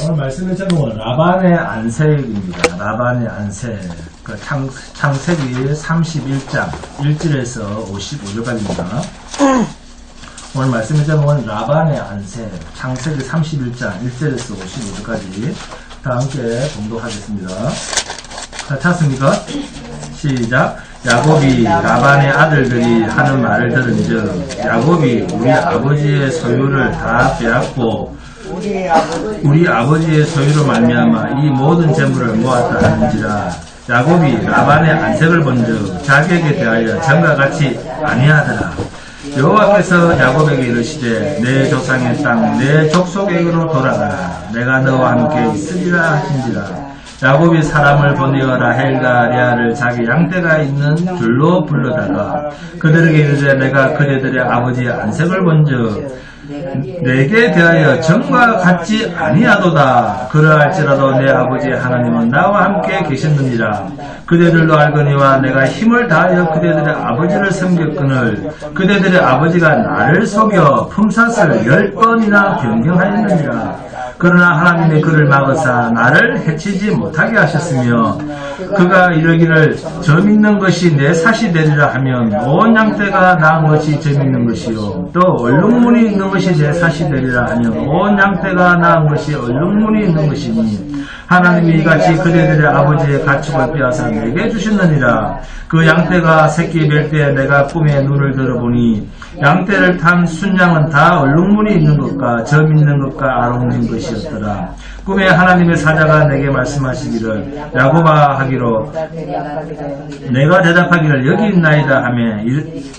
오늘 말씀의 제목은 라반의 안색입니다. 라반의 안색. 그 창세기 31장 1절에서 55절까지입니다. 오늘 말씀의 제목은 라반의 안색. 창세기 31장 1절에서 55절까지 다 함께 봉독하겠습니다. 자, 찾습니까? 시작. 야곱이 라반의 아들들이 하는 말을 들은즉 야곱이 우리 아버지의 소유를 다 빼앗고 우리 아버지의 소유로 말미암아 이 모든 재물을 모았다 하는지라. 야곱이 라반의 안색을 본즉 자기에게 대하여 전과 같이 아니하더라. 여호와께서 야곱에게 이르시되 내 조상의 땅 내 족속에게로 돌아가라. 내가 너와 함께 있으리라 하신지라. 야곱이 사람을 보내어 라헬과 레아를 자기 양떼가 있는 들로 불러다가 그들에게 이르되 내가 그대들의 아버지의 안색을 본즉 내게 대하여 전과 같지 아니하도다. 그러할지라도 내 아버지의 하나님은 나와 함께 계셨느니라. 그대들도 알거니와 내가 힘을 다하여 그대들의 아버지를 섬겼거늘 그대들의 아버지가 나를 속여 품삯을 10번이나 변경하였느니라. 그러나 하나님이 그를 막으사 나를 해치지 못하게 하셨으며 그가 이르기를 점 있는 것이 내 삭이 되리라 하면 온 양떼가 낳은 것이 점 있는 것이요 또 얼룩무늬 있는 것이 내 삭이 되리라 하면 온 양떼가 낳은 것이 얼룩무늬 있는 것이니 하나님이 이같이 그대들의 아버지의 가축을 빼앗아 내게 주셨느니라. 그 양떼가 새끼 뵐 때 내가 꿈에 눈을 들어보니 양떼를 탄 순양은 다 얼룩무늬 있는 것과 점 있는 것과 아롱인 것이었더라. 꿈에 하나님의 사자가 내게 말씀하시기를 야곱아 하기로 내가 대답하기를 여기 있나이다 하며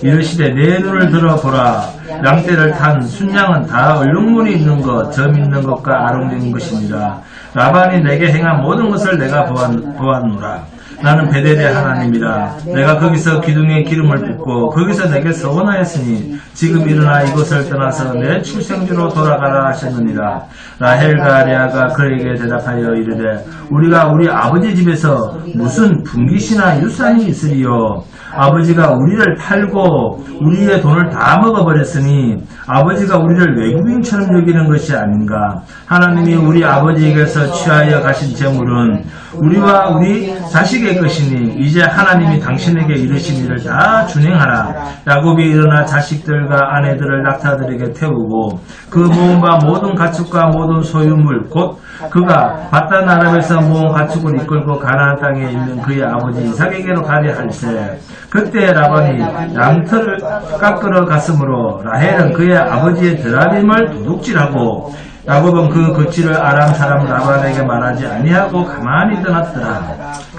이르시되 내 눈을 들어보라. 양떼를 탄 순양은 다 얼룩무늬 있는 것, 점 있는 것과 아롱된 것이니라. 라반이 내게 행한 모든 것을 내가 보았노라. 나는 베델의 하나님이라. 내가 거기서 기둥에 기름을 붓고 거기서 내게 서원하였으니 지금 일어나 이곳을 떠나서 내 출생지로 돌아가라 하셨느니라. 라헬과 레아가 그에게 대답하여 이르되 우리가 우리 아버지 집에서 무슨 분깃이나 유산이 있으리요. 아버지가 우리를 팔고 우리의 돈을 다 먹어버렸으니 아버지가 우리를 외국인처럼 여기는 것이 아닌가. 하나님이 우리 아버지에게서 취하여 가신 재물은 우리와 우리 자식의 것이니 이제 하나님이 당신에게 이르신 일을 다 준행하라. 야곱이 일어나 자식들과 아내들을 낙타들에게 태우고 그 모은 바 모든 가축과 모든 소유물 곧 그가 바단 아람에서 모은 가축을 이끌고 가나안 땅에 있는 그의 아버지 이삭에게로 가려 할세. 그때 라반이 양털을 깎으러 갔으므로 라헬은 그의 아버지의 드라빔을 도둑질하고 야곱은 그 거취를 아람 사람 라반에게 말하지 아니하고 가만히 떠났더라.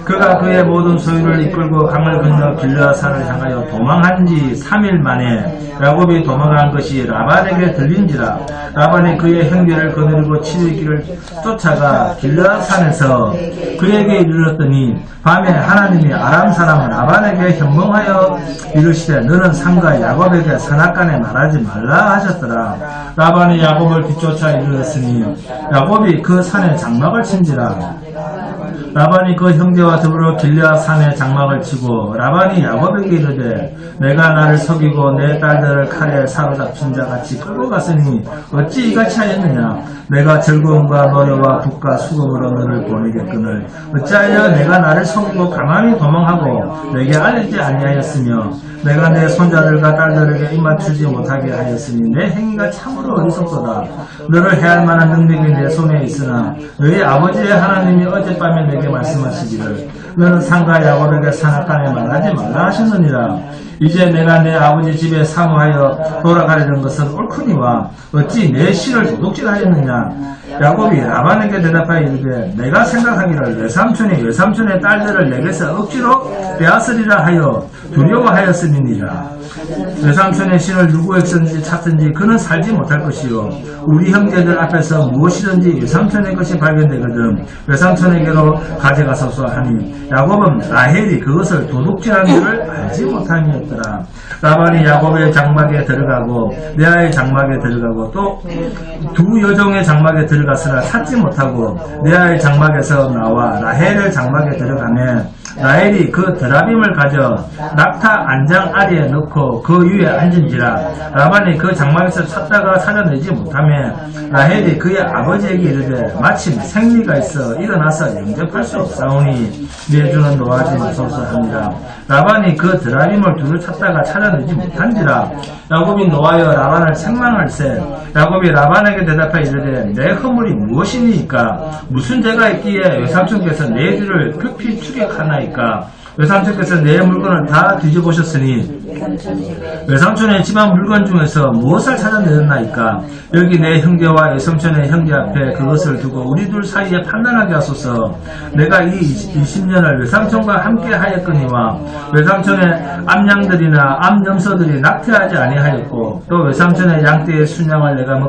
그가 그의 모든 소유를 이끌고 강을 건너 길르앗산을 향하여 도망한 지 3일 만에 야곱이 도망한 것이 라반에게 들린지라. 라반이 그의 형제를 거느리고 7일길을 쫓아가 길르앗산에서 그에게 이르렀더니 밤에 하나님이 아람 사람 라반에게 현몽하여 이르시되 너는 삼가 야곱에게 선악간에 말하지 말라 하셨더라. 라반이 야곱을 뒤쫓아 이르렀으니 야곱이 그 산에 장막을 친지라. 라반이 그 형제와 더불어 길르앗산에 장막을 치고 라반이 야곱에게 이르되 내가 나를 속이고 내 딸들을 칼에 사로잡힌 자같이 끌고 갔으니 어찌 이같이 하였느냐. 내가 즐거움과 노래와 북과 수금으로 너를 보내겠거늘 어찌하여 내가 나를 속이고 가만히 도망하고 내게 알리지 아니하였으며 내가 내 손자들과 딸들에게 입맞추지 못하게 하였으니 내 행위가 참으로 어리석도다. 너를 해할 만한 능력이 내 손에 있으나 너희 아버지의 하나님이 어젯밤에 내게 말씀하시기를 너는 상가 야곱에게 선악간에 말하지 말라 하셨느니라. 이제 내가 내 아버지 집에 사모하여 돌아가려는 것은 옳거니와 어찌 내 실을 도둑질하였느냐. 야곱이 라반에게 대답하여 이르되 내가 생각하기를 외삼촌의 딸들을 내게서 억지로 빼앗으리라 하여 두려워하였음이니라. 외삼촌의 신을 누구에게든지 찾든지 그는 살지 못할 것이요 우리 형제들 앞에서 무엇이든지 외삼촌의 것이 발견되거든 외삼촌에게로 가져가소서 하니 야곱은 라헬이 그것을 도둑질한 줄을 알지 못함이었더라. 라반이 야곱의 장막에 들어가고 레아의 장막에 들어가고 또 두 여종의 장막에 들어갔으나 찾지 못하고 레아의 장막에서 나와 라헬의 장막에 들어가매 라헬이 그 드라빔을 가져 낙타 안장 아래에 넣고 그 위에 앉은지라. 라반이 그 장막에서 찾다가 찾아내지 못하며 라헬이 그의 아버지에게 이르되 마침 생리가 있어 일어나서 영접할 수 없사오니 내 주는 놓아지소서 하니라. 라반이 그 드라빔을 두루 찾다가 찾아내지 못한지라. 야곱이 노하여 라반을 책망할세. 야곱이 라반에게 대답하여 이르되 내 허물이 무엇이니까? 무슨 죄가 있기에 외삼촌께서 내 뒤를 급히 추격하나이까? 외삼촌께서 내 물건을 다 뒤져보셨으니 외삼촌의 집안 물건 중에서 무엇을 찾아내었나이까? 여기 내 형제와 외삼촌의 형제 앞에 그것을 두고 우리 둘 사이에 판단하게 하소서. 내가 이 20년을 외삼촌과 함께 하였거니와 외삼촌의 암양들이나 암염소들이 낙태하지 아니하였고 또 외삼촌의 양떼의 순양을 내가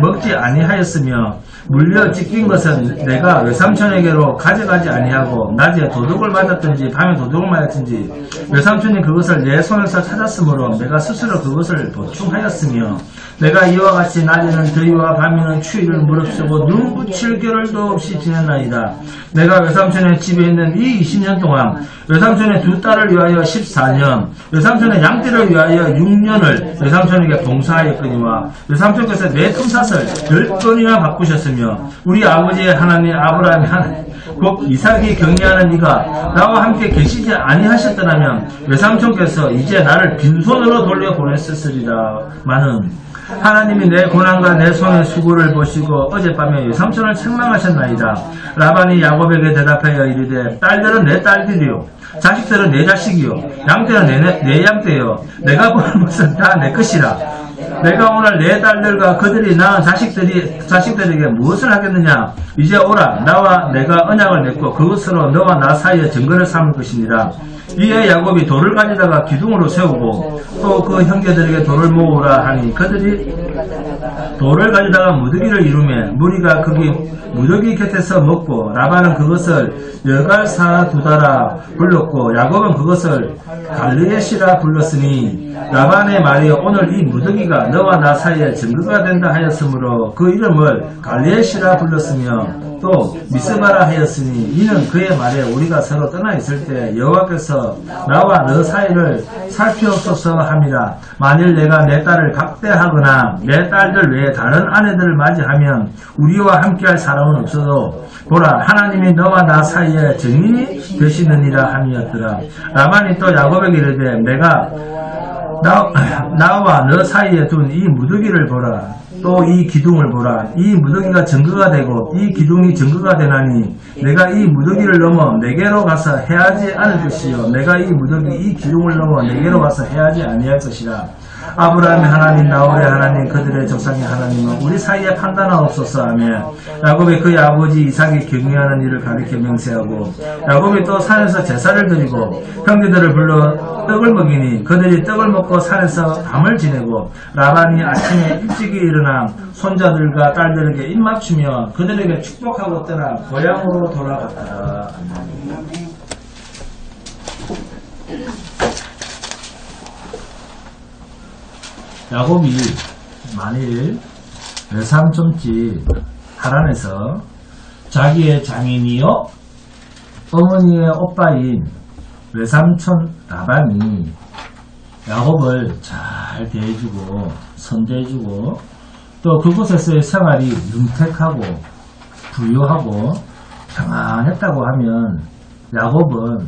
먹지 아니하였으며 물려 찢긴 것은 내가 외삼촌에게로 가져가지 아니하고 낮에 도둑을 맞았든지 밤에 도둑을 맞았든지 외삼촌이 그것을 내 손에서 찾았으므로 내가 스스로 그것을 보충하였으며 내가 이와 같이 낮에는 더위와 밤에는 추위를 무릅쓰고 눈 붙일 겨를도 없이 지냈나이다. 내가 외삼촌의 집에 있는 이 20년 동안 외삼촌의 두 딸을 위하여 14년 외삼촌의 양떼를 위하여 6년을 외삼촌에게 봉사하였거니와 외삼촌께서 내 품삯을 10번이나 바꾸셨으며 우리 아버지의 하나님 아브라함의 하나님 곧 이삭이 경외하는 이가 나와 함께 계시지 아니하셨더라면 외삼촌께서 이제 나를 빈손으로 돌려보냈으리라. 마는 하나님이 내 고난과 내 손의 수고를 보시고 어젯밤에 외삼촌을 책망하셨나이다. 라반이 야곱에게 대답하여 이르되 딸들은 내 딸들이요 자식들은 내 자식이요 양떼는 내 양떼요 내가 보는 것은 다 내 것이라. 내가 오늘 내 딸들과 그들이 낳은 자식들에게 무엇을 하겠느냐? 이제 오라. 나와 내가 언약을 맺고 그것으로 너와 나 사이에 증거를 삼을 것이니라. 이에 야곱이 돌을 가져다가 기둥으로 세우고 또 그 형제들에게 돌을 모으라 하니 그들이 돌을 가져다가 무더기를 이루며 무리가 거기 무더기 곁에서 먹고 라반은 그것을 여갈사두다라 불렀고 야곱은 그것을 갈르엣이라 불렀으니 라반의 말이 오늘 이 무더기가 너와 나 사이에 증거가 된다 하였으므로 그 이름을 갈르엣이라 불렀으며 또 미스바라 하였으니 이는 그의 말에 우리가 서로 떠나 있을 때 여호와께서 나와 너 사이를 살피옵소서 함이라. 만일 내가 내 딸을 각대하거나 내 딸들 외에 다른 아내들을 맞이하면 우리와 함께할 사람은 없어도 보라 하나님이 너와 나 사이에 증인이 되시느니라 함이었더라. 라반이 또 야곱에게 이르되 내가 나와 너 사이에 둔 이 무더기를 보라. 또 이 기둥을 보라. 이 무더기가 증거가 되고 이 기둥이 증거가 되나니 내가 이 무더기를 넘어 내게로 가서 해하지 않을 것이요 내가 이 무더기 이 기둥을 넘어 내게로 가서 해하지 아니할 것이라. 아브라함의 하나님 나홀의 하나님 그들의 조상의 하나님은 우리 사이에 판단하옵소서 하며 야곱이 그의 아버지 이삭이 경외하는 일을 가리켜 맹세하고 야곱이 또 산에서 제사를 드리고 형제들을 불러 떡을 먹이니 그들이 떡을 먹고 산에서 밤을 지내고 라반이 아침에 일찍이 일어나 손자들과 딸들에게 입맞추며 그들에게 축복하고 떠나 고향으로 돌아갔다. 야곱이 만일 외삼촌집 하란에서 자기의 장인이요 어머니의 오빠인 외삼촌 라반이 야곱을 잘 대해주고 선대해주고 또 그곳에서의 생활이 윤택하고 부유하고 평안했다고 하면 야곱은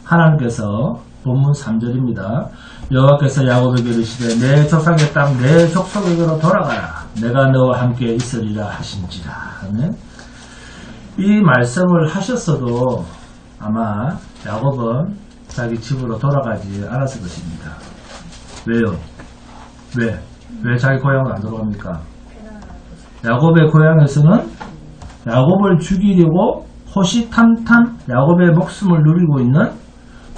하나님께서 본문 3절입니다. 여호와께서 야곱에게 이르시되 내 조상의 땅 내 족속에게로 돌아가라. 내가 너와 함께 있으리라 하신지라 하는 이 말씀을 하셨어도 아마 야곱은 자기 집으로 돌아가지 않았을 것입니다. 왜요? 왜 자기 고향으로 안 돌아갑니까? 야곱의 고향에서는 야곱을 죽이려고 호시탐탐 야곱의 목숨을 누리고 있는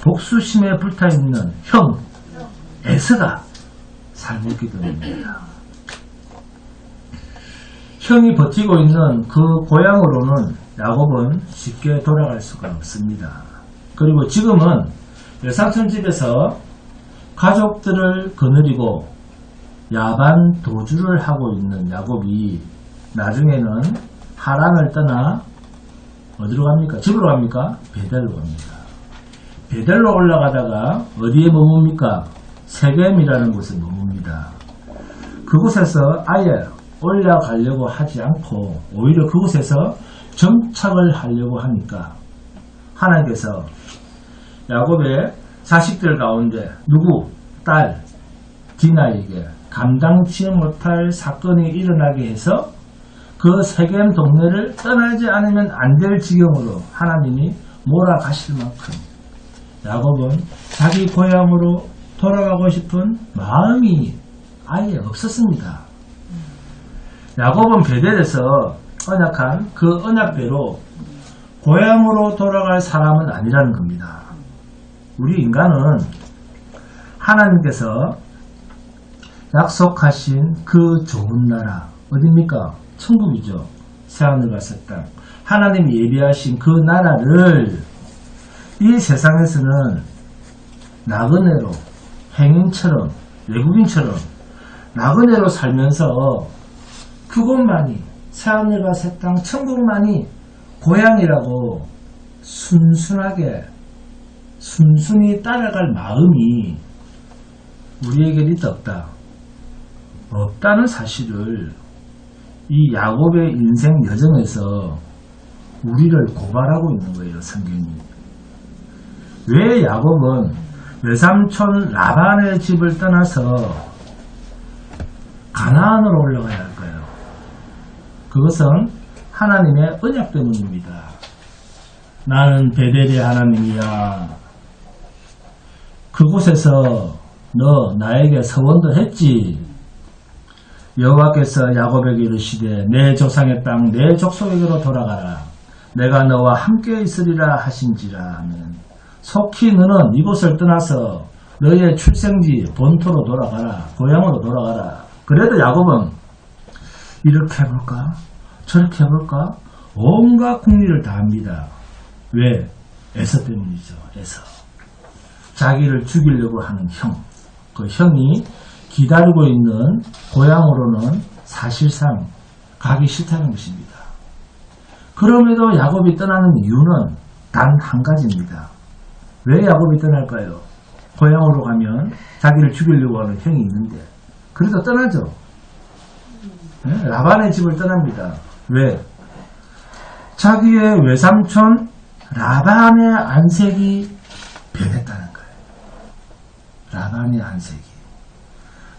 복수심에 불타있는 형 에서가 살고 있기 때문입니다. 형이 버티고 있는 그 고향으로는 야곱은 쉽게 돌아갈 수가 없습니다. 그리고 지금은 외삼촌 집에서 가족들을 거느리고 야반 도주를 하고 있는 야곱이 나중에는 하란을 떠나 어디로 갑니까? 집으로 갑니까? 베델로 갑니다. 베델로 올라가다가 어디에 머뭅니까? 세겜이라는 곳에 머뭅니다. 그곳에서 아예 올라가려고 하지 않고 오히려 그곳에서 정착을 하려고 하니까 하나님께서 야곱의 자식들 가운데 누구? 딸 디나에게 감당치 못할 사건이 일어나게 해서 그 세겜 동네를 떠나지 않으면 안 될 지경으로 하나님이 몰아가실 만큼 야곱은 자기 고향으로 돌아가고 싶은 마음이 아예 없었습니다. 야곱은 베델에서 언약한 그 언약대로 고향으로 돌아갈 사람은 아니라는 겁니다. 우리 인간은 하나님께서 약속하신 그 좋은 나라 어딥니까? 천국이죠. 새하늘과 새 땅. 하나님이 예비하신 그 나라를 이 세상에서는 나그네로 행인처럼 외국인처럼 나그네로 살면서 그곳만이 새하늘과 새 땅 천국만이 고향이라고 순순히 따라갈 마음이 우리에게 있다 없다는 사실을 이 야곱의 인생 여정에서 우리를 고발하고 있는 거예요. 성경이. 왜 야곱은 외삼촌 라반의 집을 떠나서 가나안으로 올라가야 할까요? 그것은 하나님의 언약 때문입니다. 나는 베델의 하나님이야. 그곳에서 너 나에게 서원도 했지. 여호와께서 야곱에게 이르시되 내 조상의 땅 내 족속에게로 돌아가라. 내가 너와 함께 있으리라 하신지라 하면 속히 너는 이곳을 떠나서 너의 출생지 본토로 돌아가라. 고향으로 돌아가라. 그래도 야곱은 이렇게 해볼까? 저렇게 해볼까? 온갖 궁리를 다 합니다. 왜? 에서 때문이죠. 에서. 자기를 죽이려고 하는 형. 그 형이 기다리고 있는 고향으로는 사실상 가기 싫다는 것입니다. 그럼에도 야곱이 떠나는 이유는 단 한 가지입니다. 왜 야곱이 떠날까요? 고향으로 가면 자기를 죽이려고 하는 형이 있는데 그래도 떠나죠. 네? 라반의 집을 떠납니다. 왜? 자기의 외삼촌 라반의 안색이 변했다는 거예요. 라반의 안색이.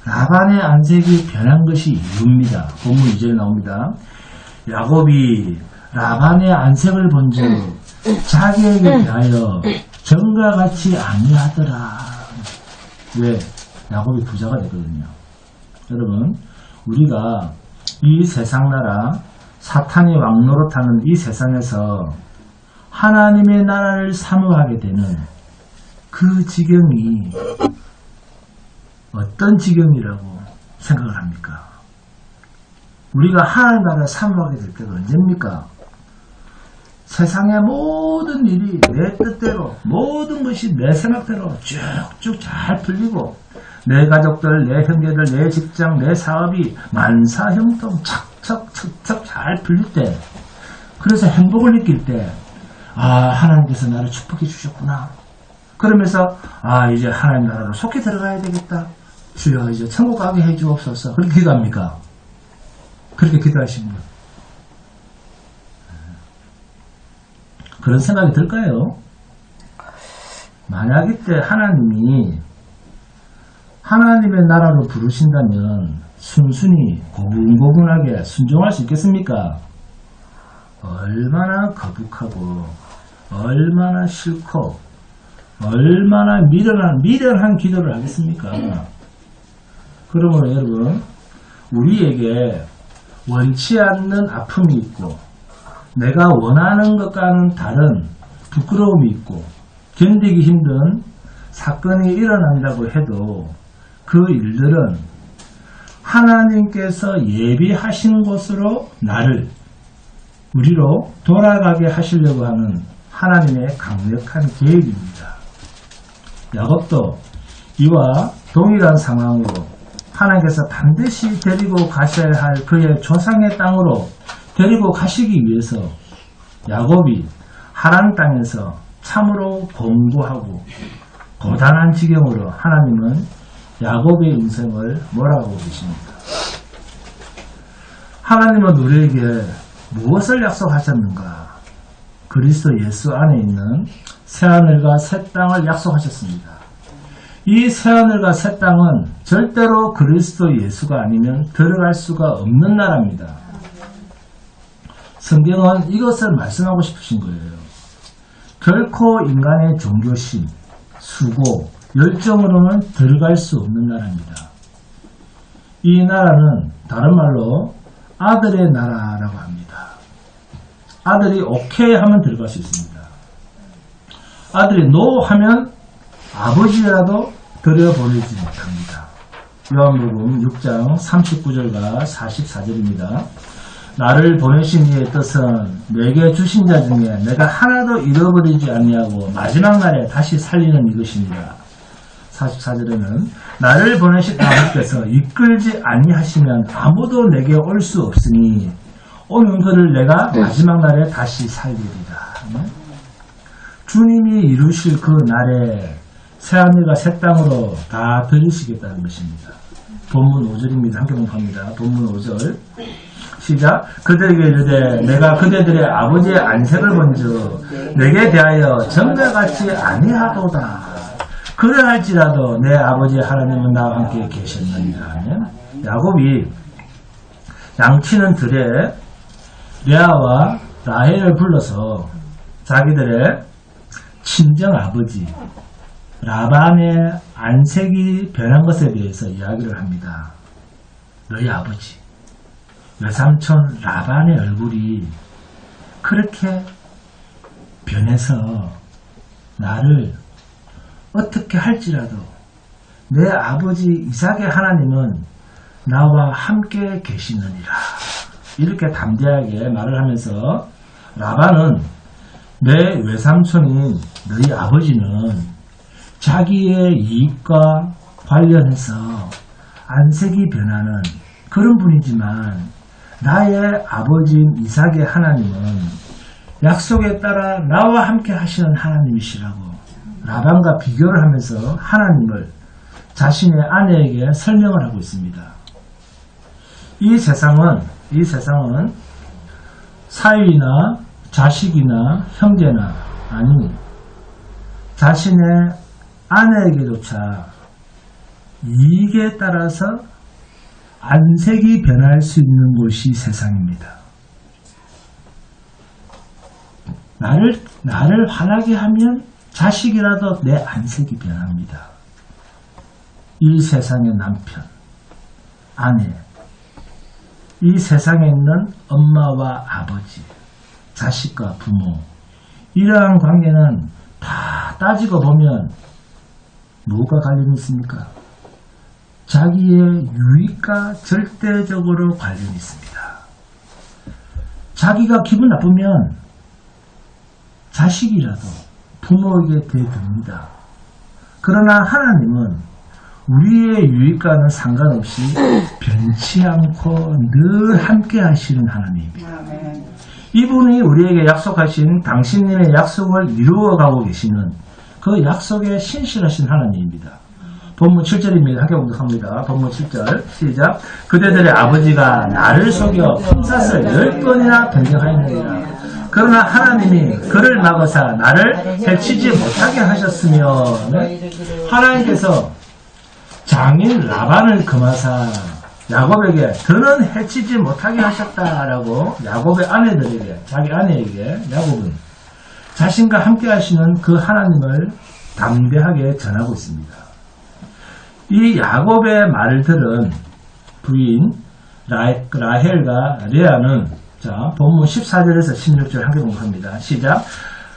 라반의 안색이 변한 것이 이유입니다. 본문 2절에 나옵니다. 야곱이 라반의 안색을 본즉 자기에게 대하여 전과 같이 아니하더라. 왜? 야곱이 부자가 됐거든요. 여러분, 우리가 이 세상나라 사탄이 왕노릇하는 이 세상에서 하나님의 나라를 사모하게 되는 그 지경이 어떤 지경이라고 생각을 합니까? 우리가 하나님 나라를 사모하게 될 때가 언제입니까? 세상의 모든 일이 내 뜻대로 모든 것이 내 생각대로 쭉쭉 잘 풀리고 내 가족들, 내 형제들, 내 직장, 내 사업이 만사형통 척척 잘 풀릴 때 그래서 행복을 느낄 때 하나님께서 나를 축복해 주셨구나. 그러면서 이제 하나님 나라로 속히 들어가야 되겠다. 주여 이제 천국 가게 해 주옵소서. 그렇게 기도합니까? 그렇게 기도하십니다. 그런 생각이 들까요? 만약 이때 하나님이 하나님의 나라로 부르신다면 순순히 고분고분하게 순종할 수 있겠습니까? 얼마나 거북하고 얼마나 싫고 얼마나 미련한 기도를 하겠습니까? 그러므로 여러분, 우리에게 원치 않는 아픔이 있고 내가 원하는 것과는 다른 부끄러움이 있고 견디기 힘든 사건이 일어난다고 해도 그 일들은 하나님께서 예비하신 곳으로 나를 우리로 돌아가게 하시려고 하는 하나님의 강력한 계획입니다. 야곱도 이와 동일한 상황으로 하나님께서 반드시 데리고 가셔야 할 그의 조상의 땅으로 데리고 가시기 위해서 야곱이 하란 땅에서 참으로 공고하고 고단한 지경으로 하나님은 야곱의 인생을 몰아가고 계십니다. 하나님은 우리에게 무엇을 약속하셨는가? 그리스도 예수 안에 있는 새하늘과 새 땅을 약속하셨습니다. 이 새하늘과 새 땅은 절대로 그리스도 예수가 아니면 들어갈 수가 없는 나라입니다. 성경은 이것을 말씀하고 싶으신 거예요. 결코 인간의 종교심, 수고, 열정으로는 들어갈 수 없는 나라입니다. 이 나라는 다른 말로 아들의 나라라고 합니다. 아들이 오케이 하면 들어갈 수 있습니다. 아들이 노 하면 아버지라도 들여보내지 못합니다. 요한복음 6장 39절과 44절입니다. 나를 보내신 이의 뜻은 내게 주신 자 중에 내가 하나도 잃어버리지 아니하고 마지막 날에 다시 살리는 이것입니다. 44절에는 나를 보내신 아버지께서 이끌지 아니하시면 아무도 내게 올 수 없으니 오는 그를 내가 마지막 날에 다시 살리리라. 주님이 이루실 그 날에 새하늘과 새 땅으로 다 들으시겠다는 것입니다. 본문 5절입니다. 함께 공부합니다. 본문 5절 시작. 그들에게 이르되 내가 그대들의 아버지의 안색을 본즉 내게 대하여 전과같이 아니하도다. 그러할지라도 내 아버지 하나님은 나와 함께 계셨느니라 하면 야곱이 양치는 들에 레아와 라헬을 불러서 자기들의 친정 아버지 라반의 안색이 변한 것에 대해서 이야기를 합니다. 너희 아버지 외삼촌 라반의 얼굴이 그렇게 변해서 나를 어떻게 할지라도 내 아버지 이삭의 하나님은 나와 함께 계시느니라. 이렇게 담대하게 말을 하면서 라반은 내 외삼촌인 너희 아버지는 자기의 이익과 관련해서 안색이 변하는 그런 분이지만 나의 아버지인 이삭의 하나님은 약속에 따라 나와 함께 하시는 하나님이시라고 라반과 비교를 하면서 하나님을 자신의 아내에게 설명을 하고 있습니다. 이 세상은 사위나 자식이나 형제나 아니 자신의 아내에게조차 이익에 따라서 안색이 변할 수 있는 곳이 세상입니다. 나를 화나게 하면 자식이라도 내 안색이 변합니다. 이 세상의 남편, 아내, 이 세상에 있는 엄마와 아버지, 자식과 부모, 이러한 관계는 다 따지고 보면 뭐가 관련이 있습니까? 자기의 유익과 절대적으로 관련이 있습니다. 자기가 기분 나쁘면 자식이라도 부모에게 대듭니다. 그러나 하나님은 우리의 유익과는 상관없이 변치 않고 늘 함께 하시는 하나님입니다. 이분이 우리에게 약속하신 당신님의 약속을 이루어가고 계시는 그 약속에 신실하신 하나님입니다. 본문 7절입니다. 함께 공독합니다. 본문 7절 시작. 그대들의 아버지가 나를 속여 품삯을 10번이나 변경하였느니라. 그러나 하나님이 그를 막으사 나를 해치지 못하게 하셨으며 하나님께서 장인 라반을 금하사 야곱에게 더는 해치지 못하게 하셨다라고 야곱의 아내들에게 자기 아내에게 야곱은 자신과 함께 하시는 그 하나님을 담대하게 전하고 있습니다. 이 야곱의 말을 들은 부인 라헬과 레아는 자 본문 14절에서 16절 함께 공부합니다. 시작.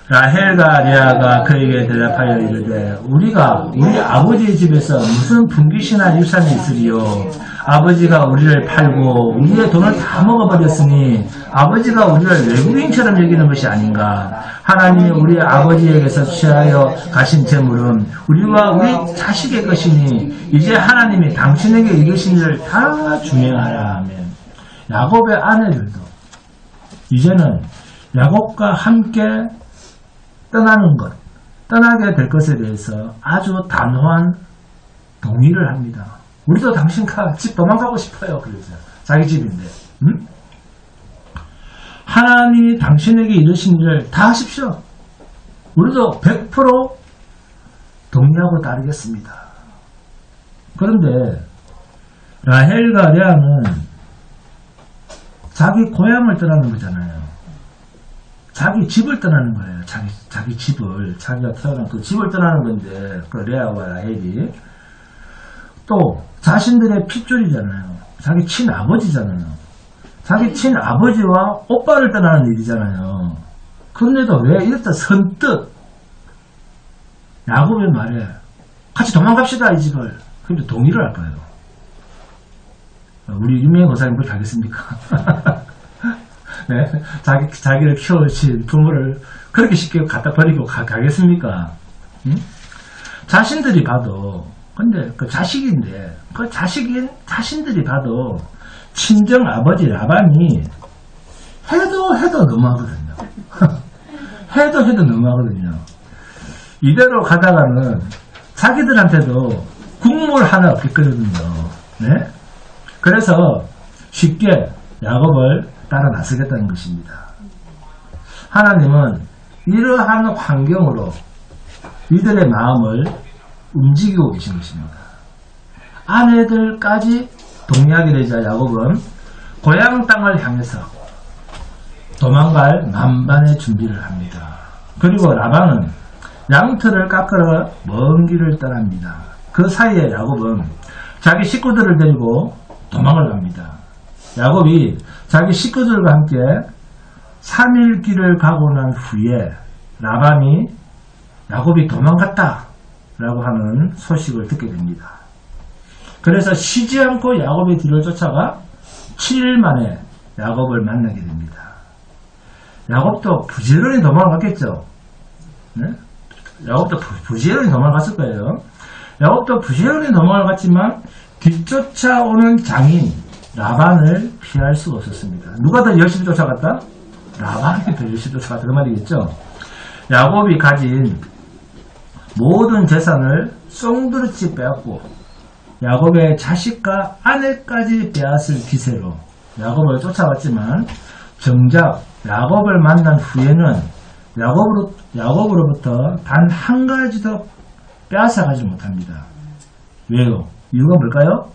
라헬과 레아가 그에게 대답하여 이르되 우리가 우리 아버지의 집에서 무슨 분깃이나 유산이 있으리요. 아버지가 우리를 팔고 우리의 돈을 다 먹어버렸으니 아버지가 우리를 외국인처럼 여기는 것이 아닌가. 하나님이 우리 아버지에게서 취하여 가신 재물은 우리와 우리 자식의 것이니 이제 하나님이 당신에게 이르신 일을 다 준행하라 하면 야곱의 아내들도 이제는 야곱과 함께 떠나는 것, 떠나게 될 것에 대해서 아주 단호한 동의를 합니다. 우리도 당신과 집 도망가고 싶어요. 그러죠. 자기 집인데. 하나님이 당신에게 이르신 일을 다 하십시오. 우리도 100% 동의하고 따르겠습니다. 그런데 라헬과 레아는 자기 고향을 떠나는 거잖아요. 자기 집을 떠나는 거예요. 자기 집을, 자기가 태어난 그 집을 떠나는 건데, 그 레아와 라헬이 또 자신들의 핏줄이잖아요. 자기 친아버지잖아요. 자기 친아버지와 오빠를 떠나는 일이잖아요. 그런데도 왜 이렇게 선뜻 야곱의 말에 같이 도망갑시다 이 집을, 그런데 동의를 할까요? 우리 유명한 고사님 그렇게 하겠습니까? 네? 자기를 키워주신 부모를 그렇게 쉽게 갖다 버리고 가겠습니까? 응? 자신들이 봐도, 근데 그 자식인데, 그 자식인 자신들이 봐도 친정 아버지 라반이 해도 너무하거든요. 해도 너무하거든요. 이대로 가다가는 자기들한테도 국물 하나 없겠거든요. 네? 그래서 쉽게 야곱을 따라 나서겠다는 것입니다. 하나님은 이러한 환경으로 이들의 마음을 움직이고 계신 것입니다. 아내들까지 동의하게 되자 야곱은 고향 땅을 향해서 도망갈 만반의 준비를 합니다. 그리고 라반은 양털을 깎으러 먼 길을 떠납니다. 그 사이에 야곱은 자기 식구들을 데리고 도망을 갑니다. 야곱이 자기 식구들과 함께 3일 길을 가고 난 후에 라반이 야곱이 도망갔다 라고 하는 소식을 듣게 됩니다. 그래서 쉬지 않고 야곱의 뒤를 쫓아가 7일 만에 야곱을 만나게 됩니다. 야곱도 부지런히 도망갔겠죠. 네? 야곱도 부지런히 도망갔을 거예요. 야곱도 부지런히 도망갔지만 뒤쫓아오는 장인 라반을 피할 수가 없었습니다. 누가 더 열심히 쫓아갔다? 라반이 더 열심히 쫓아갔다. 그 말이겠죠. 야곱이 가진 모든 재산을 송두리째 빼앗고 야곱의 자식과 아내까지 빼앗을 기세로 야곱을 쫓아왔지만 정작 야곱을 만난 후에는 야곱으로부터 단 한 가지도 빼앗아가지 못합니다. 왜요? 이유가 뭘까요?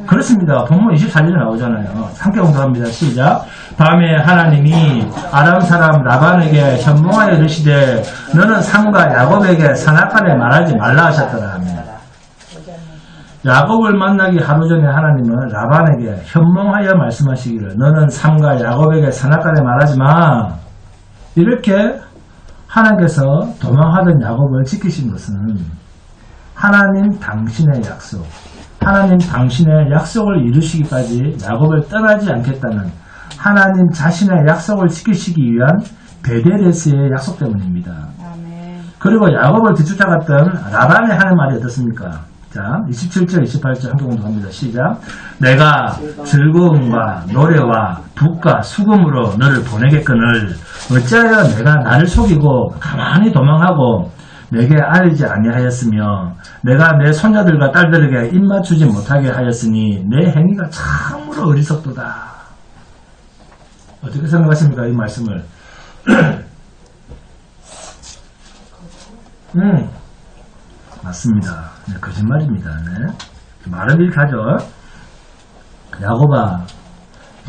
그렇습니다. 본문 24절에 나오잖아요. 함께 공부합니다. 시작. 다음에 하나님이 아람 사람 라반에게 현몽하여 이르시되 너는 삼가 야곱에게 선악간에 말하지 말라 하셨더라 하며, 야곱을 만나기 하루 전에 하나님은 라반에게 현몽하여 말씀하시기를 너는 삼가 야곱에게 선악간에 말하지 마, 이렇게 하나님께서 도망하던 야곱을 지키신 것은 하나님 당신의 약속, 하나님 당신의 약속을 이루시기까지 야곱을 떠나지 않겠다는 하나님 자신의 약속을 지키시기 위한 베델에스의 약속 때문입니다. 아멘. 그리고 야곱을 뒤쫓아갔던 라반이 하는 말이 어떻습니까? 자, 27절, 28절 함께 공독합니다. 시작. 내가 즐거움과 노래와 붓과 수금으로 너를 보내겠거늘 어찌하여 내가 나를 속이고 가만히 도망하고 내게 알리지 아니하였으며 내가 내 손자들과 딸들에게 입맞추지 못하게 하였으니 내 행위가 참으로 어리석도다. 어떻게 생각하십니까? 이 말씀을. 맞습니다. 네, 거짓말입니다. 네. 말은 이렇게 하죠. 야곱아,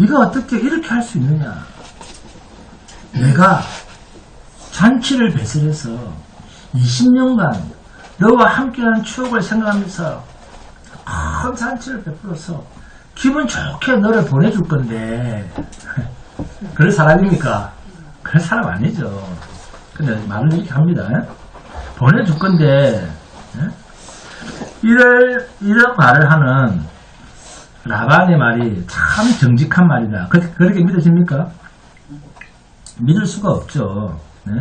네가 어떻게 이렇게 할 수 있느냐? 내가 잔치를 배설해서 20년간 너와 함께한 추억을 생각하면서 큰 잔치를 베풀어서 기분 좋게 너를 보내줄 건데 그럴 사람입니까? 그럴 사람 아니죠. 근데 말을 이렇게 합니다. 보내줄 건데 이런 말을 하는 라반의 말이 참 정직한 말이다. 그렇게 믿어집니까? 믿을 수가 없죠. 네?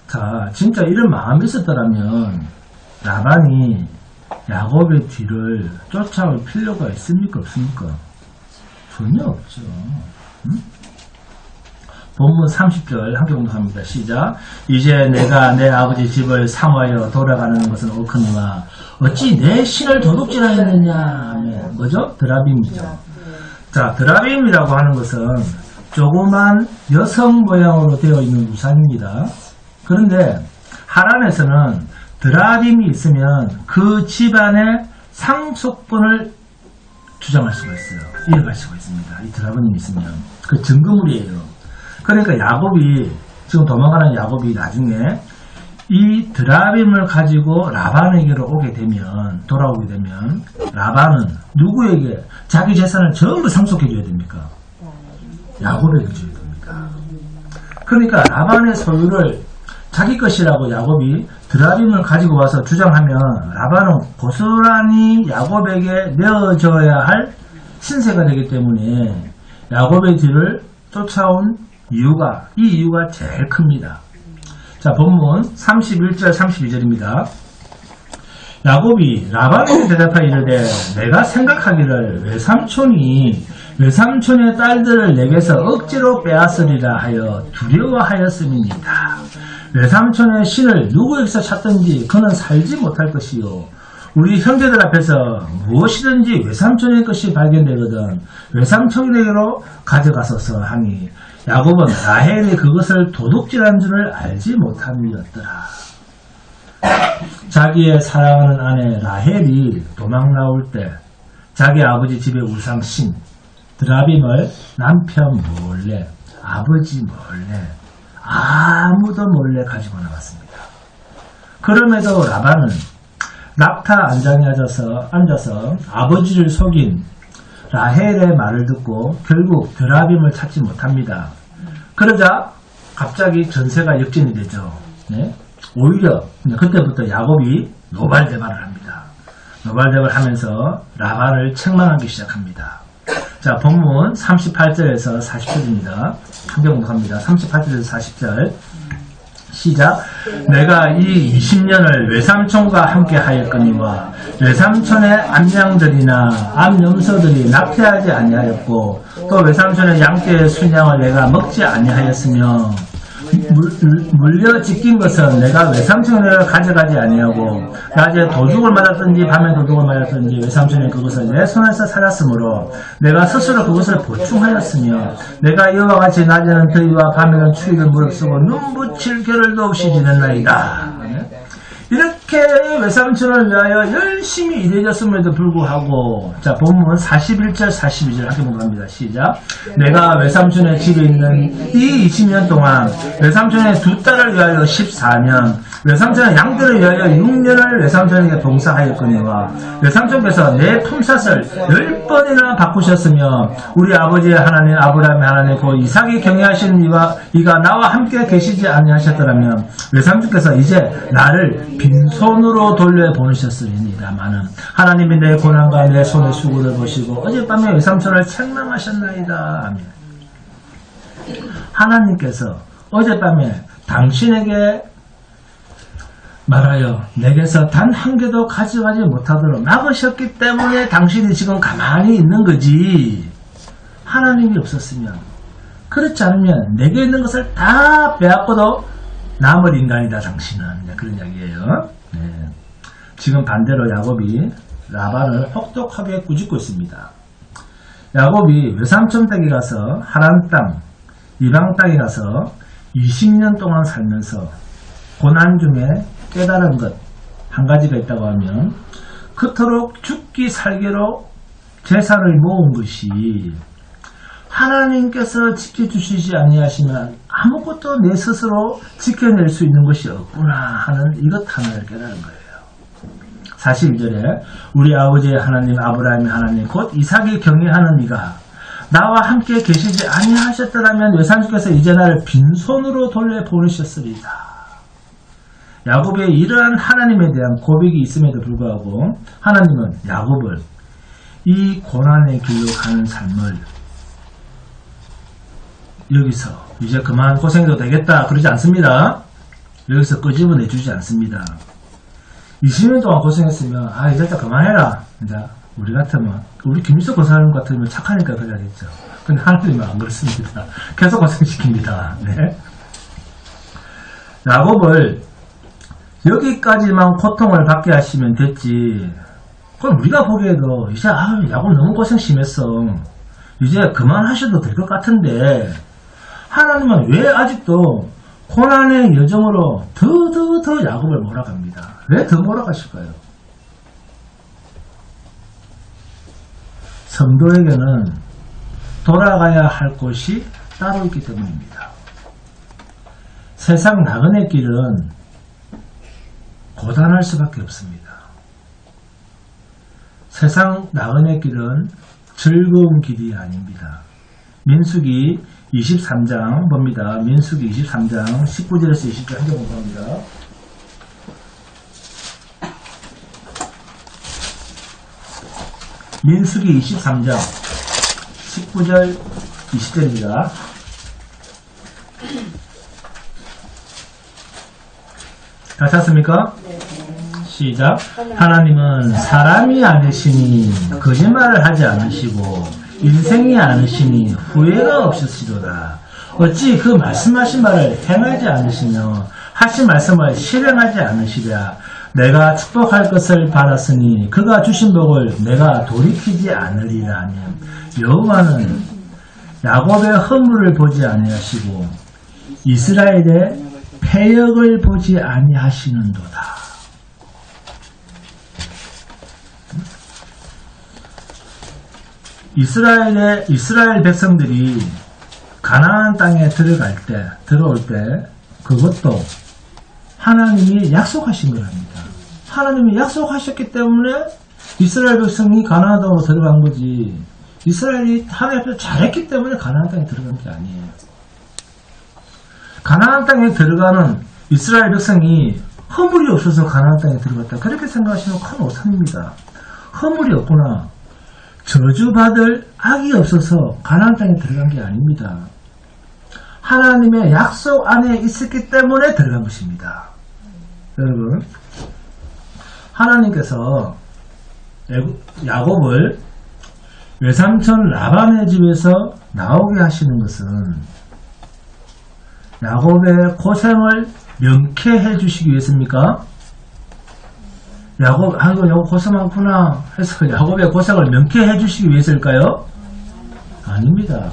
자, 진짜 이런 마음이 있었더라면 라반이 야곱의 뒤를 쫓아올 필요가 있습니까? 없습니까? 전혀 없죠. 응? 본문 30절 함께 공독합니다. 시작. 이제 내가 내 아버지 집을 삼하여 돌아가는 것은 옳거니와 어찌 내 신을 도둑질하였느냐. 뭐죠? 드라빔이죠. 자, 드라빔이라고 하는 것은 조그만 여성 모양으로 되어 있는 우상입니다. 그런데 하란에서는 드라빔이 있으면 그 집안의 상속분을 주장할 수가 있어요. 이어갈 수가 있습니다. 이 드라빔이 있으면. 그 증거물이에요. 그러니까 야곱이, 지금 도망가는 야곱이 나중에 이 드라빔을 가지고 라반에게로 오게 되면, 돌아오게 되면, 라반은 누구에게 자기 재산을 전부 상속해 줘야 됩니까? 야곱에게 줘야 됩니까? 그러니까 라반의 소유를 자기 것이라고 야곱이 드라빔을 가지고 와서 주장하면 라반은 고스란히 야곱에게 내어줘야 할 신세가 되기 때문에 야곱의 뒤를 쫓아온 이유가, 이 이유가 제일 큽니다. 자, 본문 31절 32절입니다. 야곱이 라반에게 대답하여 이르되 내가 생각하기를 외삼촌의 딸들을 내게서 억지로 빼앗으리라 하여 두려워하였음이니이다. 외삼촌의 신을 누구에게서 찾든지 그는 살지 못할 것이요 우리 형제들 앞에서 무엇이든지 외삼촌의 것이 발견되거든 외삼촌에게로 가져가소서 하니 야곱은 라헬이 그것을 도둑질한 줄을 알지 못함이었더라. 자기의 사랑하는 아내 라헬이 도망 나올 때 자기 아버지 집의 우상신 드라빔을 남편 몰래, 아버지 몰래, 아무도 몰래 가지고 나갔습니다. 그럼에도 라반은 낙타 안장에 앉아서 아버지를 속인 라헬의 말을 듣고 결국 드라빔을 찾지 못합니다. 그러자 갑자기 전세가 역전이 되죠. 네? 오히려 그때부터 야곱이 노발대발을 합니다. 노발대발을 하면서 라반을 책망하기 시작합니다. 자, 본문 38절에서 40절입니다. 함께 공독합니다. 38절에서 40절 시작. 내가 이 20년을 외삼촌과 함께 하였거니와 외삼촌의 암양들이나 암염소들이 낙태하지 아니하였고 또 외삼촌의 양떼의 순양을 내가 먹지 아니하였으며 물려 찢긴 것은 내가 외삼촌을 가져가지 아니하고 낮에 도둑을 맞았든지 밤에 도둑을 맞았든지 외삼촌이 그것을 내 손에서 살았으므로 내가 스스로 그것을 보충하였으며 내가 이와 같이 낮에는 더위와 밤에는 추위를 무릅쓰고 눈붙일 겨를도 없이 지냈나이다. 이렇게 외삼촌을 위하여 열심히 일해줬음에도 불구하고 자, 본문 41절 42절 함께 공부합니다. 시작. 내가 외삼촌의 집에 있는 이 20년 동안 외삼촌의 두 딸을 위하여 14년 외삼촌의 양들을 위하여 6년을 외삼촌에게 봉사하였거니와 외삼촌께서 내 품삯을 10번이나 바꾸셨으며 우리 아버지의 하나님 아브라함의 하나님 곧 이삭이 경외하신 이가 나와 함께 계시지 아니하셨더라면 외삼촌께서 이제 나를 빈손으로 돌려보내셨으리니다마는 하나님이 내 고난과 내 손의 수고를 보시고 어젯밤에 외삼촌을 책망하셨나이다. 아멘. 하나님께서 어젯밤에 당신에게 말하여 내게서 단 한 개도 가져가지 못하도록 막으셨기 때문에 당신이 지금 가만히 있는 거지. 하나님이 없었으면, 그렇지 않으면 내게 있는 것을 다 빼앗고도 남을 인간이다 당신은. 그런 이야기예요. 네. 지금 반대로 야곱이 라반을 혹독하게 꾸짖고 있습니다. 야곱이 외삼촌 댁에 가서 하란 땅, 이방 땅에 가서 20년 동안 살면서 고난 중에 깨달은 것 한 가지가 있다고 하면 그토록 죽기 살기로 재산을 모은 것이 하나님께서 지켜주시지 아니하시면 아무것도 내 스스로 지켜낼 수 있는 것이 없구나 하는 이것 하나를 깨달은 거예요. 41절에 우리 아버지의 하나님 아브라함의 하나님 곧 이삭이 경외하는 이가 나와 함께 계시지 아니하셨더라면 외삼촌께서 이제 나를 빈손으로 돌려보내셨으리다. 야곱의 이러한 하나님에 대한 고백이 있음에도 불구하고 하나님은 야곱을 이 고난의 길로 가는 삶을 여기서 이제 그만 고생해도 되겠다 그러지 않습니다. 여기서 끄집어내주지 않습니다. 20년 동안 고생했으면 이제 그만해라. 이제 우리 같으면 우리 김일성 권사님 같으면 착하니까 그래야겠죠. 근데 하나님은 안 그렇습니다. 계속 고생시킵니다. 네. 야곱을 여기까지만 고통을 받게 하시면 됐지. 그럼 우리가 보기에도 이제 야곱 너무 고생 심했어. 이제 그만하셔도 될 것 같은데 하나님은 왜 아직도 고난의 여정으로 더 야곱을 몰아갑니다. 왜 더 몰아가실까요? 성도에게는 돌아가야 할 곳이 따로 있기 때문입니다. 세상 나그네 길은 고단할 수밖에 없습니다. 세상 나그네 길은 즐거운 길이 아닙니다. 민수기 23장 봅니다. 민수기 23장 19절에서 20절 한번 봅니다. 민수기 23장 19절 20절입니다. 다 찾습니까? 네. 시작. 하나님은 사람이 아니시니 거짓말을 하지 않으시고 인생이 아니시니 후회가 없으시도다. 어찌 그 말씀하신 말을 행하지 않으시며 하신 말씀을 실행하지 않으시랴. 내가 축복할 것을 받았으니 그가 주신 복을 내가 돌이키지 않으리라 하며 여호와는 야곱의 허물을 보지 아니하시고 이스라엘의 패역을 보지 아니하시는도다. 이스라엘 백성들이 가나안 땅에 들어올 때 그것도 하나님이 약속하신 거랍니다. 하나님이 약속하셨기 때문에 이스라엘 백성이 가나안 땅으로 들어간 거지. 이스라엘이 하나님 앞에서 잘했기 때문에 가나안 땅에 들어간 게 아니에요. 가나안 땅에 들어가는 이스라엘 백성이 허물이 없어서 가나안 땅에 들어갔다. 그렇게 생각하시면 큰 오산입니다. 허물이 없구나. 저주받을 악이 없어서 가나안 땅에 들어간 게 아닙니다. 하나님의 약속 안에 있었기 때문에 들어간 것입니다. 여러분, 하나님께서 야곱을 외삼촌 라반의 집에서 나오게 하시는 것은 야곱의 고생을 명쾌해 주시기 위해서입니까? 야곱 고생 많구나 해서 야곱의 고생을 명쾌해 주시기 위해서일까요? 아닙니다.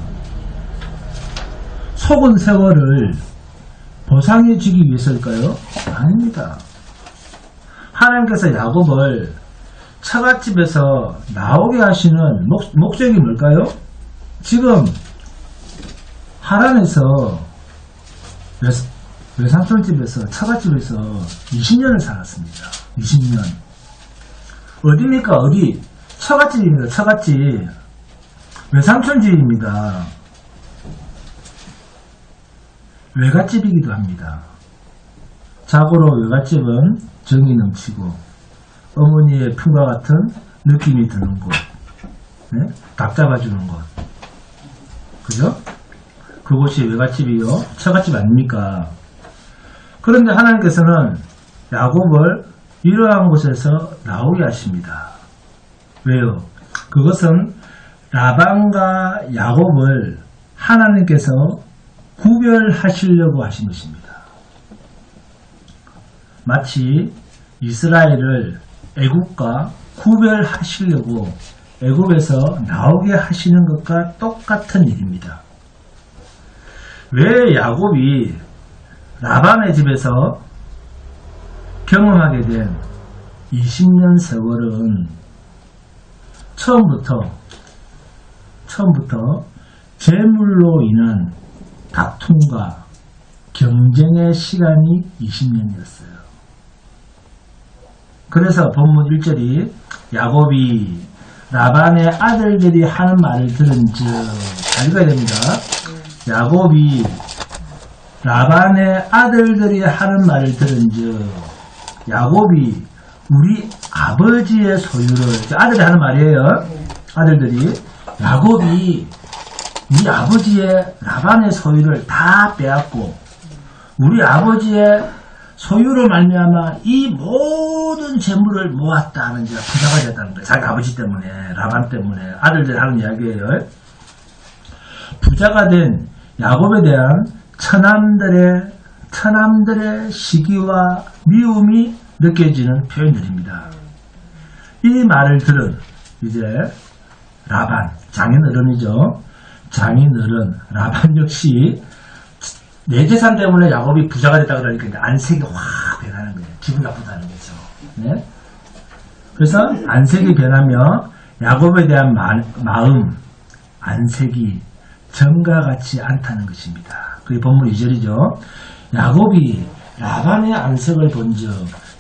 속은 세월을 보상해 주기 위해서일까요? 아닙니다. 하나님께서 야곱을 처갓집에서 나오게 하시는 목적이 뭘까요? 지금 하란에서 외삼촌집에서 처갓집에서 20년을 살았습니다. 20년. 어디입니까? 어디? 처갓집입니다. 처갓집. 외삼촌집입니다. 외갓집이기도 합니다. 자고로 외갓집은 정이 넘치고 어머니의 품과 같은 느낌이 드는 곳, 네? 닭 잡아주는 곳, 그죠? 그곳이 외갓집이요, 처갓집 아닙니까? 그런데 하나님께서는 야곱을 이러한 곳에서 나오게 하십니다. 왜요? 그것은 라반과 야곱을 하나님께서 구별하시려고 하신 것입니다. 마치 이스라엘을 애굽과 구별하시려고 애굽에서 나오게 하시는 것과 똑같은 일입니다. 왜 야곱이 라반의 집에서 경험하게 된 20년 세월은 처음부터 재물로 인한 다툼과 경쟁의 시간이 20년이었어요. 그래서 본문 1절이 야곱이 라반의 아들들이 하는 말을 들은즉, 잘 읽어야 됩니다. 야곱이 라반의 아들들이 하는 말을 들은즉, 야곱이 우리 아버지의 소유를, 아들이 하는 말이에요. 아들들이 야곱이 우리 아버지의 라반의 소유를 다 빼앗고 우리 아버지의 소유로 말미암아 이 모든 재물을 모았다 하는 자가 부자가 됐다는 거예요. 자기 아버지 때문에, 라반 때문에. 아들들 하는 이야기예요. 부자가 된 야곱에 대한 처남들의 시기와 미움이 느껴지는 표현들입니다. 이 말을 들은 이제 라반, 장인어른이죠. 장인어른 라반 역시 내 재산 때문에 야곱이 부자가 됐다 그러니까 안색이 확 변하는 거예요. 기분 나쁘다는 거죠. 네? 그래서 안색이 변하며 야곱에 대한 마음, 안색이 전과 같지 않다는 것입니다. 그게 본문 2절이죠. 야곱이 라반의 안색을 본즉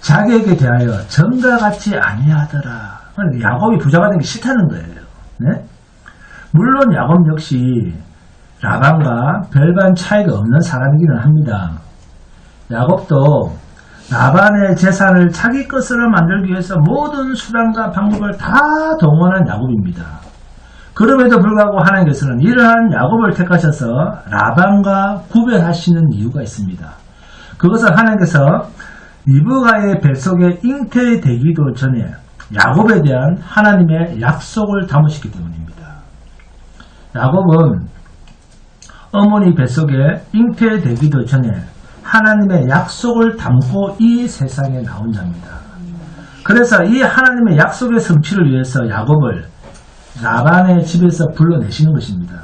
자기에게 대하여 전과 같지 아니하더라. 야곱이 부자가 된 게 싫다는 거예요. 네? 물론 야곱 역시 라반과 별반 차이가 없는 사람이기는 합니다. 야곱도 라반의 재산을 자기 것으로 만들기 위해서 모든 수단과 방법을 다 동원한 야곱입니다. 그럼에도 불구하고 하나님께서는 이러한 야곱을 택하셔서 라반과 구별하시는 이유가 있습니다. 그것은 하나님께서 리브가의 뱃속에 잉태되기도 전에 야곱에 대한 하나님의 약속을 담으시기 때문입니다. 야곱은 어머니 뱃속에 잉태되기도 전에 하나님의 약속을 담고 이 세상에 나온 자입니다. 그래서 이 하나님의 약속의 성취를 위해서 야곱을 라반의 집에서 불러내시는 것입니다.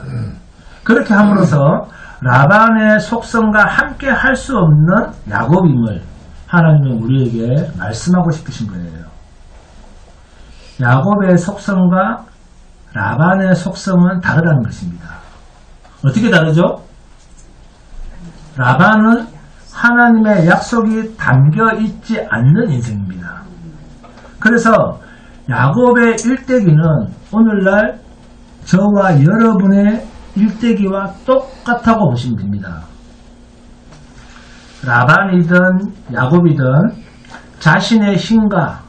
그렇게 함으로써 라반의 속성과 함께 할 수 없는 야곱임을 하나님은 우리에게 말씀하고 싶으신 거예요. 야곱의 속성과 라반의 속성은 다르다는 것입니다. 어떻게 다르죠? 라반은 하나님의 약속이 담겨 있지 않는 인생입니다. 그래서 야곱의 일대기는 오늘날 저와 여러분의 일대기와 똑같다고 보시면 됩니다. 라반이든 야곱이든 자신의 힘과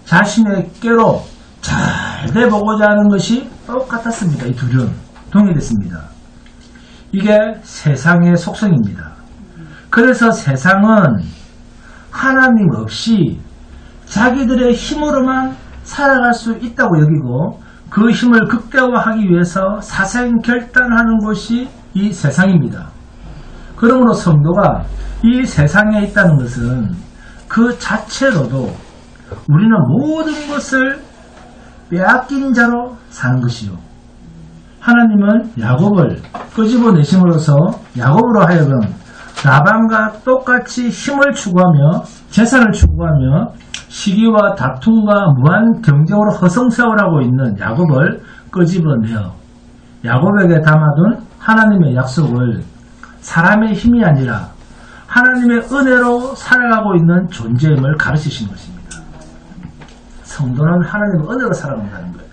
자신의 꾀로 잘 돼보고자 하는 것이 똑같았습니다. 이 둘은 동일했습니다. 이게 세상의 속성입니다. 그래서 세상은 하나님 없이 자기들의 힘으로만 살아갈 수 있다고 여기고 그 힘을 극대화하기 위해서 사생결단하는 것이 이 세상입니다. 그러므로 성도가 이 세상에 있다는 것은 그 자체로도 우리는 모든 것을 빼앗긴 자로 사는 것이요. 하나님은 야곱을 끄집어내심으로써 야곱으로 하여금 라반과 똑같이 힘을 추구하며 재산을 추구하며 시기와 다툼과 무한 경쟁으로 허송세월하고 있는 야곱을 끄집어내어 야곱에게 담아둔 하나님의 약속을 사람의 힘이 아니라 하나님의 은혜로 살아가고 있는 존재임을 가르치신 것입니다. 성도는 하나님의 은혜로 살아간다는 거예요.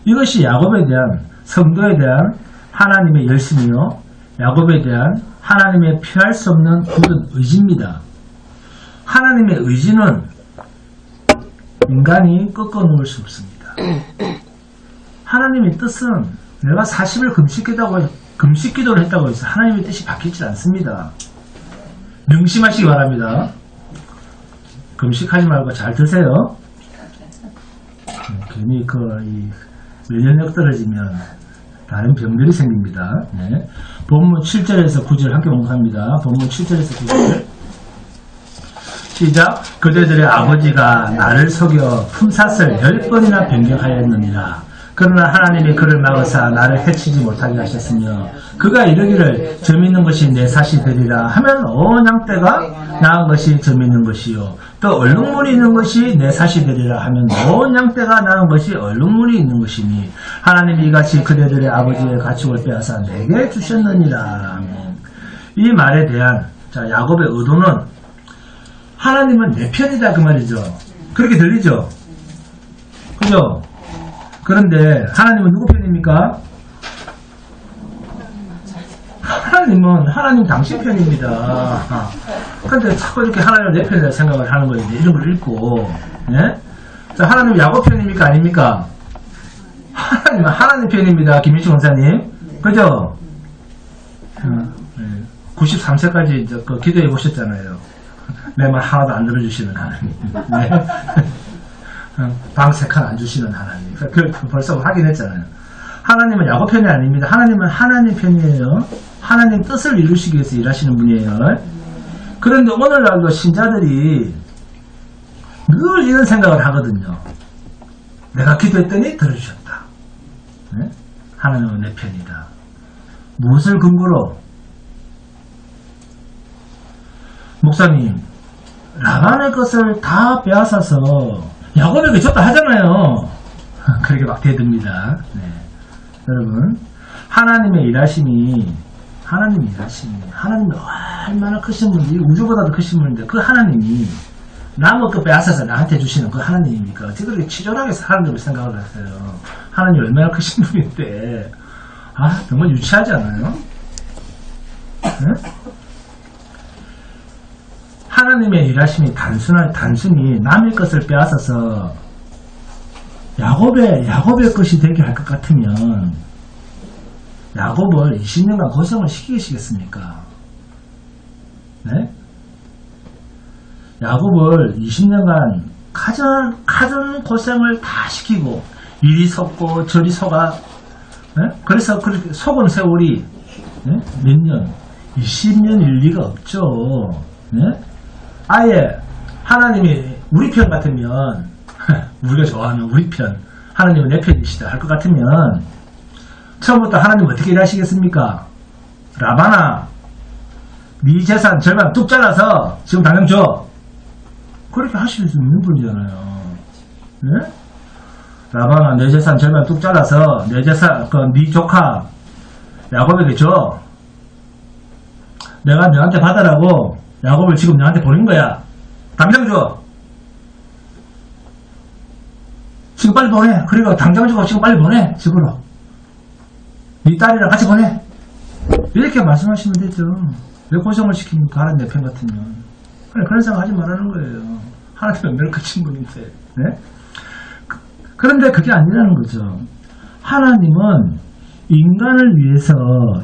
이것이 야곱에 대한 성도에 대한 하나님의 열심이요 야곱에 대한 하나님의 피할 수 없는 굳은 의지입니다. 하나님의 의지는 인간이 꺾어놓을 수 없습니다. 하나님의 뜻은 내가 40일 금식기도를 했다고 해서 하나님의 뜻이 바뀌지 않습니다. 명심하시기 바랍니다. 금식하지 말고 잘 드세요. 괜히 면역력 떨어지면 다른 병들이 생깁니다. 네. 본문 7절에서 9절 함께 봉독합니다. 본문 7절에서 9절 시작. 그대들의 아버지가 나를 속여 품삯을 10번이나 변경하였느니라. 그러나 하나님이 그를 막으사 나를 해치지 못하게 하셨으며 그가 이르기를 점 있는 것이 내 삭이 되리라 하면 온 양떼가 나은 것이 점 있는 것이요 또 얼룩무늬 있는 것이 내 삭이 되리라 하면 온 양떼가 나은 것이 얼룩무늬 있는 것이니 하나님이 이같이 그대들의 아버지의 가축을 빼앗아 내게 주셨느니라. 이 말에 대한 야곱의 의도는 하나님은 내 편이다 그 말이죠. 그렇게 들리죠? 그죠? 그런데 하나님은 누구 편입니까? 하나님 당신 편입니다. 그런데 자꾸 이렇게 하나님을 내 편이라 생각을 하는 거예요. 이런 걸 읽고. 예? 자, 하나님 야곱 편입니까? 아닙니까? 하나님 편입니다. 김민식 원사님. 그죠? 93세까지 기도해 보셨잖아요. 내 말 하나도 안 들어주시는 하나님. 네. 방 3칸 안 주시는 하나님. 벌써 확인했잖아요. 하나님은 야곱 편이 아닙니다. 하나님은 하나님 편이에요. 하나님 뜻을 이루시기 위해서 일하시는 분이에요. 그런데 오늘날도 신자들이 늘 이런 생각을 하거든요. 내가 기도했더니 들어주셨다. 네? 하나님은 내 편이다. 무엇을 근거로? 목사님, 라반의 것을 다 빼앗아서 야곱에게 줬다 하잖아요. 그렇게 막 대듭니다. 네. 여러분, 하나님의 일하심이 하나님이 얼마나 크신 분이 우주보다도 크신 분인데 그 하나님이 남의 것 빼앗아서 나한테 주시는 그 하나님입니까? 어떻게 그렇게 치졸하게 하나님을 생각을 하세요? 하나님이 얼마나 크신 분인데 정말 유치하지 않아요? 네? 하나님의 일하심이 단순히 남의 것을 빼앗아서 야곱의 것이 되게 할 것 같으면 야곱을 20년간 고생을 시키시겠습니까? 네? 야곱을 20년간 가전 고생을 다 시키고 이리 속고 저리 속아. 네? 그래서 그렇게 속은 세월이 네? 몇 년? 20년일 리가 없죠. 네? 아예 하나님이 우리 편 같으면 우리가 좋아하는 우리 편 하나님은 내 편이시다 할 것 같으면 처음부터 하나님 어떻게 일하시겠습니까? 라반아, 네 재산 절반 뚝 잘라서 지금 당장 줘. 그렇게 하실 수 있는 분이잖아요. 네? 라반아, 내 재산 절반 뚝 잘라서 내 재산 네 조카 야곱에게 줘. 내가 너한테 받으라고 야곱을 지금 너한테 보낸 거야. 당장 줘. 지금 빨리 보내. 그리고 당장 주고 지금 빨리 보내. 집으로. 네 딸이랑 같이 보내. 이렇게 말씀하시면 되죠. 왜 고생을 시킵니까? 하나님 내 편 같으면. 그런 생각 하지 말라는 거예요. 하나님 얼마나 크신 분인데. 네? 그런데 그게 아니라는 거죠. 하나님은 인간을 위해서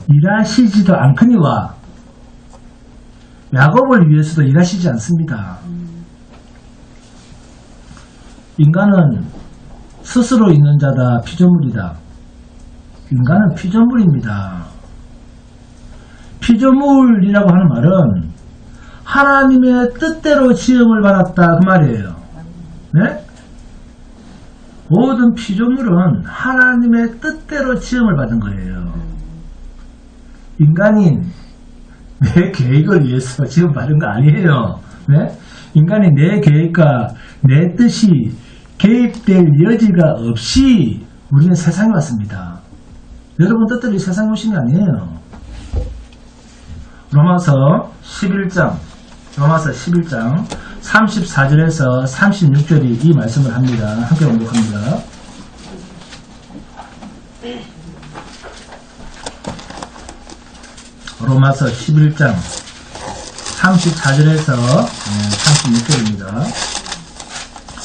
일하시지도 않거니와 야곱을 위해서도 일하시지 않습니다. 인간은 스스로 있는 자다 피조물이다. 인간은 피조물입니다. 피조물이라고 하는 말은 하나님의 뜻대로 지음을 받았다 그 말이에요. 네? 모든 피조물은 하나님의 뜻대로 지음을 받은 거예요. 인간인 내 계획을 위해서 지금 받은 거 아니에요. 네? 인간이 내 계획과 내 뜻이 개입될 여지가 없이 우리는 세상에 왔습니다. 여러분 뜻대로 이 세상에 오신 게 아니에요. 로마서 11장 34절에서 36절이 이 말씀을 합니다. 함께 공독합니다. 로마서 11장 34절에서 36절입니다.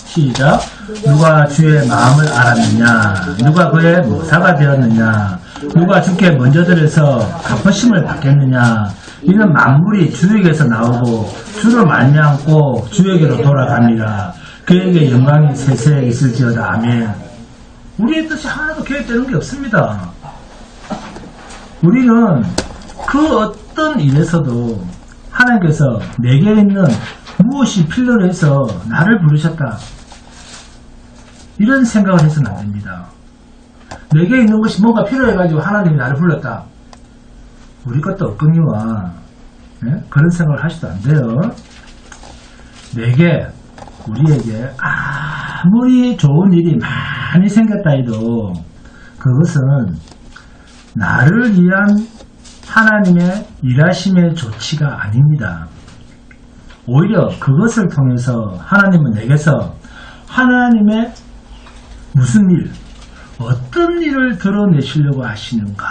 시작. 누가 주의 마음을 알았느냐? 누가 그의 모사가 되었느냐? 누가 주께 먼저 들여서 갚으심을 받겠느냐? 이는 만물이 주에게서 나오고 주를 말미암고 주에게로 돌아갑니다. 그에게 영광이 세세에 있을지어다. 아멘. 우리의 뜻이 하나도 계획되는 게 없습니다. 우리는 그 어떤 일에서도 하나님께서 내게 있는 무엇이 필요로 해서 나를 부르셨다. 이런 생각을 해서는 안 됩니다. 내게 있는 것이 뭔가 필요해가지고 하나님이 나를 불렀다. 우리 것도 없거니와 그런 생각을 하셔도 안 돼요. 우리에게 아무리 좋은 일이 많이 생겼다 해도 그것은 나를 위한 하나님의 일하심의 조치가 아닙니다. 오히려 그것을 통해서 하나님은 내게서 하나님의 무슨 일, 어떤 일을 드러내시려고 하시는가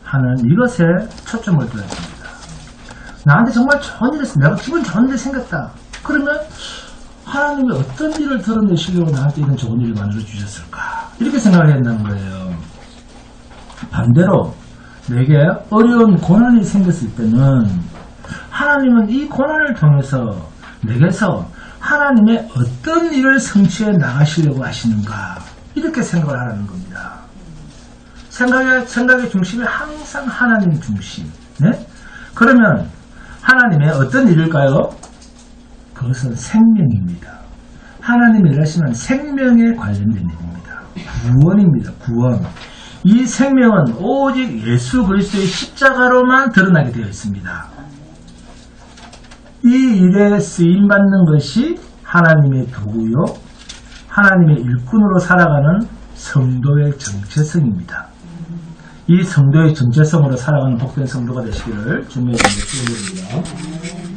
하는 이것에 초점을 둬야 됩니다. 나한테 정말 좋은 일이 있어. 내가 기분 좋은 일이 생겼다. 그러면 하나님이 어떤 일을 드러내시려고 나한테 이런 좋은 일을 만들어 주셨을까? 이렇게 생각을 해야 된다는 거예요. 반대로 내게 어려운 고난이 생겼을 때는 하나님은 이 고난을 통해서 내게서 하나님의 어떤 일을 성취해 나가시려고 하시는가? 이렇게 생각을 하라는 겁니다. 생각의 중심이 항상 하나님 중심. 네? 그러면 하나님의 어떤 일일까요? 그것은 생명입니다. 하나님이 일하시면 생명에 관련된 일입니다. 구원입니다. 구원. 이 생명은 오직 예수 그리스도의 십자가로만 드러나게 되어 있습니다. 이 일에 쓰임받는 것이 하나님의 도구요, 하나님의 일꾼으로 살아가는 성도의 정체성입니다. 이 성도의 정체성으로 살아가는 복된 성도가 되시기를 주님의 이름으로 축원드립니다.